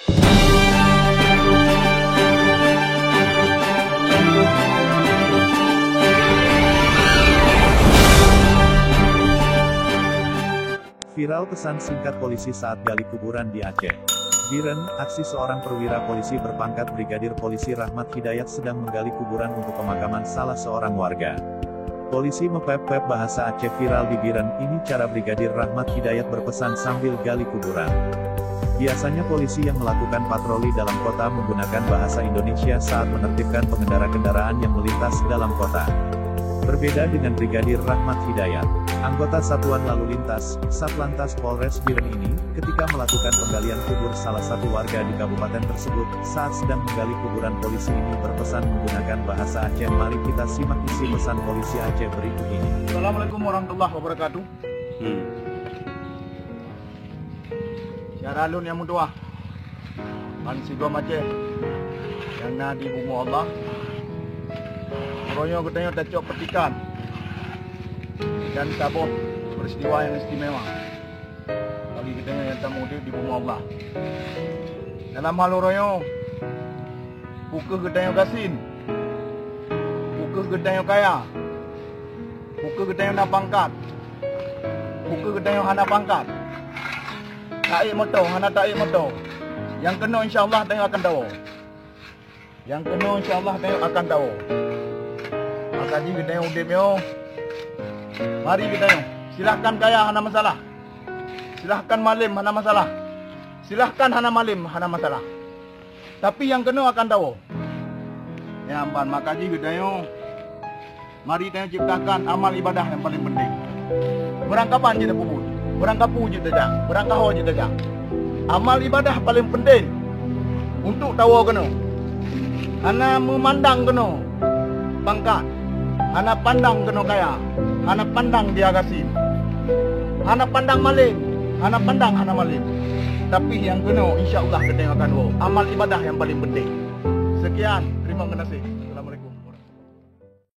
Viral pesan singkat polisi saat gali kuburan di Aceh. Biren, aksi seorang perwira polisi berpangkat Brigadir Polisi Rahmat Hidayat sedang menggali kuburan untuk pemakaman salah seorang warga. Polisi mepep-pep bahasa Aceh viral di Biren, ini cara Brigadir Rahmat Hidayat berpesan sambil gali kuburan. Biasanya polisi yang melakukan patroli dalam kota menggunakan bahasa Indonesia saat menertibkan pengendara kendaraan yang melintas dalam kota. Berbeda dengan Brigadir Rahmat Hidayat, anggota Satuan Lalu Lintas, Satlantas Polres Biren ini, ketika melakukan penggalian kubur salah satu warga di kabupaten tersebut, saat sedang menggali kuburan polisi ini berpesan menggunakan bahasa Aceh. Mari kita simak isi pesan polisi Aceh berikut ini. Assalamualaikum warahmatullahi wabarakatuh. Syaralun yang mudah, Mansi Gom Aceh, yang nadi bumi Allah. Royo katanya tacok petikan dan tabuh peristiwa yang istimewa bagi katanya yang tamu di bumi Allah. Dalam hal royo buka katanya gasin, buka katanya kaya, buka katanya nak pangkat, buka katanya hana pangkat, taik moto, hana taik moto. Yang kena insyaAllah tengok akan tahu. Yang kena insyaAllah tengok akan tahu. Kaji kita yang udip yo. Mari kita yo. Silahkan kaya hana masalah. Silahkan malim hana masalah. Silahkan hana malim hana masalah. Tapi yang kena akan tahu. Ya amban makaji kita yo. Mari kita ciptakan amal ibadah yang paling penting. Berangkapan je puput. Berangkapu je tajak. Berangkaho je tajak. Amal ibadah paling penting. Untuk tahu kena. Hana memandang kena pangkat. Hana pandang kena kaya, hana pandang dia gasin, hana pandang malim, hana pandang hana malim. Tapi yang kena insya Allah kita akan amal ibadah yang paling penting. Sekian, terima kasih.